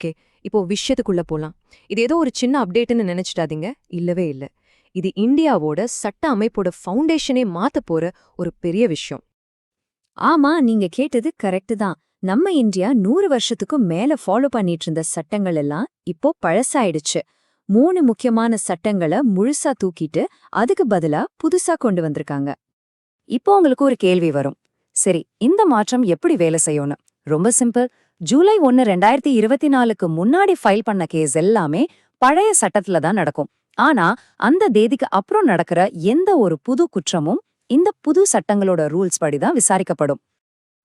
Okay, இப்போ விஷயத்துக்குள்ள போலாம். இது ஏதோ ஒரு சின்ன அப்டேட்னு நினைச்சிட்டாதீங்க. இல்லவே இல்ல. இது இந்தியாவோட சட்ட அமைப்போட ஃபவுண்டேஷனே மாத்தப் போற ஒரு பெரிய விஷயம். ஆமா, நீங்க கேட்டது கரெக்ட் தான். நம்ம இந்தியா 100 வருஷத்துக்கும் மேல ஃபாலோ பண்ணிட்டு இருந்த சட்டங்கள் எல்லாம் இப்போ பழசாயிடுச்சு. 3 முக்கியமான சட்டங்கள முழுசா தூக்கிட்டு அதுக்கு பதிலா புதுசா கொண்டு வந்திருக்காங்க. இப்போ உங்களுக்கு ஒரு கேள்வி வரும். சரி, இந்த மாற்றம் எப்படி வேலை செய்யும்னு? ரொம்ப சிம்பிள். ஜூலை 1, 2024க்கு முன்னாடி ஃபைல் பண்ண கேஸ் எல்லாமே பழைய சட்டத்துல தான் நடக்கும். ஆனா அந்த தேதிக்கு அப்புறம் நடக்கிற எந்த ஒரு புது குற்றமும் இந்த புது சட்டங்களோட ரூல்ஸ் படி தான் விசாரிக்கப்படும்.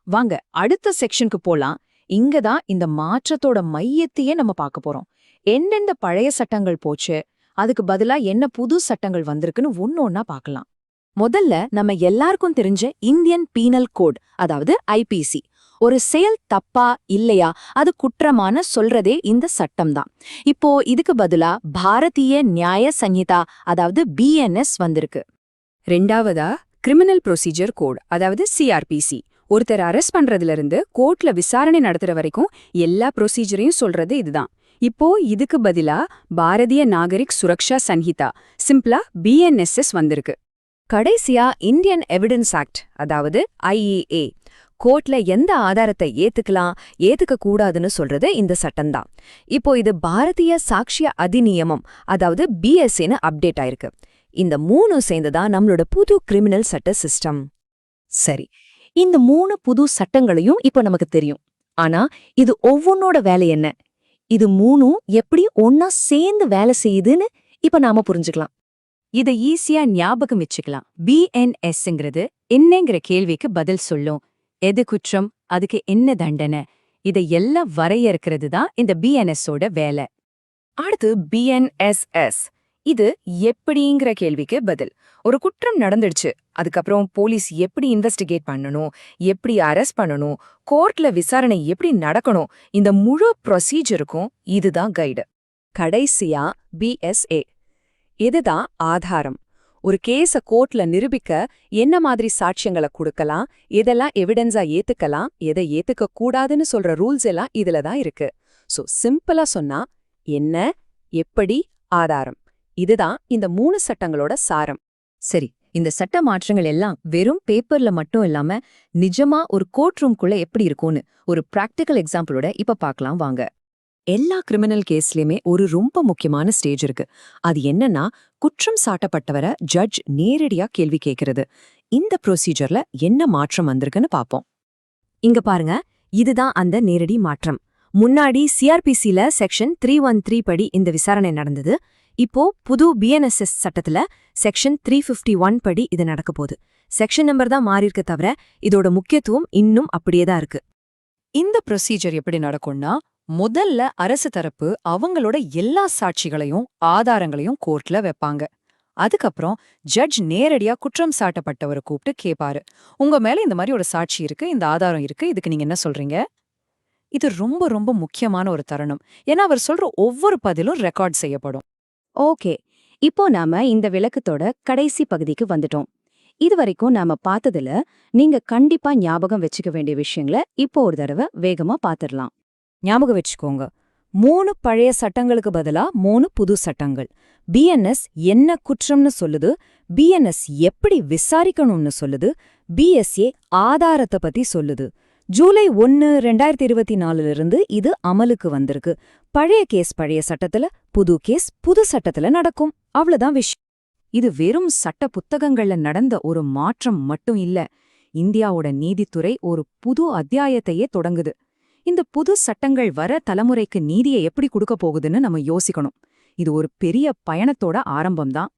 வாங்க அடுத்த செக்ஷனுக்கு போலாம். இங்க தான் இந்த மாற்றத்தோட மையத்தையே நம்ம பார்க்க போறோம். எந்தெந்த பழைய சட்டங்கள் போச்சு, அதுக்கு பதிலா என்ன புது சட்டங்கள் வந்திருக்குன்னு ஒன்னொன்னா பார்க்கலாம். முதல்ல நம்ம எல்லாருக்கும் தெரிஞ்ச இந்தியன் பீனல் கோட், அதாவது ஐபிசி. ஒரு செயல் தப்பா இல்லையா அது குற்றமான சொல்றதே இந்த சட்டம் தான். இப்போ இதுக்கு பதிலா பாரதிய நியாய சஞ்சிதா, அதாவது பிஎன்எஸ் வந்திருக்கு. ரெண்டாவதா கிரிமினல் ப்ரொசீஜர் கோட், அதாவது சிஆர்பிசி. ஒருத்தர் அரெஸ்ட் பண்றதுல இருந்து கோர்ட்ல விசாரணை நடத்துற வரைக்கும் எல்லா ப்ரொசீஜரையும் சொல்றது இதுதான். இப்போ இதுக்கு பதிலா பாரதிய நாகரிக் சுரக்ஷா சன்ஹிதா, சிம்பிளா பிஎன்எஸ்எஸ் வந்திருக்கு. கடைசியா இந்தியன் எவிடன்ஸ் ஆக்ட், அதாவது ஐஇஏ. கோர்ட்ல எந்த ஆதாரத்தை ஏத்துக்கலாம், ஏத்துக்க கூடாதுன்னு சொல்றது இந்த சட்டம்தான். இப்போ இது பாரதிய சாட்சிய அதிநியமம், அதாவது பிஎஸ்ஏன்னு அப்டேட் ஆயிருக்கு. இந்த 3 சேர்ந்துதான் நம்மளோட புது கிரிமினல் சட்ட சிஸ்டம். சரி, இந்த 3 புது சட்டங்களையும் இப்ப நமக்கு தெரியும். ஆனா இது ஒவ்வொன்னோட வேலை என்ன, இது 3ம் எப்படி ஒன்னா சேர்ந்து வேலை செய்யுதுன்னு இப்ப நாம புரிஞ்சுக்கலாம். இதை ஈஸியா ஞாபகம் வச்சுக்கலாம். பிஎன்எஸ்ங்கிறது என்னங்கிற கேள்விக்கு பதில் சொல்லும். எது குற்றம், அதுக்கு என்ன தண்டனை, இதை எல்லாம் வரையறுக்கிறது தான் இந்த பிஎன்எஸோட வேலை. அடுத்து பிஎன்எஸ்எஸ். இது எப்படிங்கிற கேள்விக்கு பதில். ஒரு குற்றம் நடந்துடுச்சு, அதுக்கப்புறம் போலீஸ் எப்படி இன்வெஸ்டிகேட் பண்ணணும், எப்படி அரெஸ்ட் பண்ணணும், கோர்ட்ல விசாரணை எப்படி நடக்கணும், இந்த முழு ப்ரொசீஜருக்கும் இதுதான் கைடு. கடைசியா பிஎஸ்ஏ. இதுதான் ஆதாரம். ஒரு கேஸ கோர்ட்ல நிரூபிக்க என்ன மாதிரி சாட்சியங்களை கொடுக்கலாம், எதெல்லாம் எவிடன்ஸா ஏத்துக்கலாம், எதை ஏத்துக்க கூடாதுன்னு சொல்ற ரூல்ஸ் எல்லாம் இதுல தான் இருக்கு. சோ சிம்பிளா சொன்னா என்ன, எப்படி, ஆதாரம். இதுதான் இந்த 3 சட்டங்களோட சாரம். சரி, இந்த சட்ட மாற்றங்கள் எல்லாம் வெறும் பேப்பர்ல மட்டும் இல்லாம நிஜமா ஒரு கோர்ட் ரூம்குள்ள எப்படி இருக்கும்னு ஒரு பிராக்டிக்கல் எக்ஸாம்பிளோட இப்ப பார்க்கலாம் வாங்க. எல்லா கிரிமினல் கேஸ்லயுமே ஒரு ரொம்ப முக்கியமான ஸ்டேஜ் இருக்கு. அது என்னன்னா, குற்றம் சாட்டப்பட்டவரை ஜட்ஜ் நேரடியா கேள்வி கேட்கிறது. இந்த ப்ரொசீஜர்ல என்ன மாற்றம் வந்திருக்குன்னு பாப்போம். இங்க பாருங்க, இதுதான் அந்த நேரடி மாற்றம். முன்னாடி சிஆர்பிசில செக்ஷன் 313 படி இந்த விசாரணை நடந்தது. இப்போ புது பிஎன்எஸ்எஸ் சட்டத்துல செக்ஷன் 351 படி இது நடக்க போகுது. செக்ஷன் நம்பர் தான் மாறியிருக்க தவிர இதோட முக்கியத்துவம் இன்னும் அப்படியே தான் இருக்கு. இந்த ப்ரொசீஜர் எப்படி நடக்கும்னா, முதல்ல அரசு தரப்பு அவங்களோட எல்லா சாட்சிகளையும் ஆதாரங்களையும் கோர்ட்ல வைப்பாங்க. அதுக்கப்புறம் ஜட்ஜ் நேரடியா குற்றம் சாட்டப்பட்டவரை கூப்பிட்டு கேட்பாரு, உங்க மேல இந்த மாதிரி ஒரு சாட்சி இருக்கு, இந்த ஆதாரம் இருக்கு, இதுக்கு நீங்க என்ன சொல்றீங்க? இது ரொம்ப ரொம்ப முக்கியமான ஒரு தருணம். ஏன்னா அவர் சொல்ற ஒவ்வொரு பதிலும் ரெக்கார்ட் செய்யப்படும். ஓகே, இப்போ நாம இந்த விளக்கத்தோட கடைசி பகுதிக்கு வந்துட்டோம். இதுவரைக்கும் நாம பார்த்ததுல நீங்க கண்டிப்பா ஞாபகம் வச்சுக்க வேண்டிய விஷயங்களை இப்போ ஒரு தடவை வேகமா பாத்துடலாம். ஞாபகம் வச்சுக்கோங்க, 3 பழைய சட்டங்களுக்கு பதிலா 3 புது சட்டங்கள். பிஎன்எஸ் என்ன குற்றம்னு சொல்லுது, பிஎன்எஸ் எப்படி விசாரிக்கணும்னு சொல்லுது, பிஎஸ்ஏ ஆதாரத்தை பத்தி சொல்லுது. ஜூலை 1, 2024 இது அமலுக்கு வந்திருக்கு. பழைய கேஸ் பழைய சட்டத்துல, புது கேஸ் புது சட்டத்துல நடக்கும். அவ்வளவுதான் விஷயம். இது வெறும் சட்ட புத்தகங்கள்ல நடந்த ஒரு மாற்றம் மட்டும் இல்ல. இந்தியாவோட நீதித்துறை ஒரு புது அத்தியாயத்தையே தொடங்குது. இந்த புது சட்டங்கள் வர தலைமுறைக்கு நீதியை எப்படி கொடுக்க போகுதுன்னு நம்ம யோசிக்கணும். இது ஒரு பெரிய பயணத்தோட ஆரம்பம்தான்.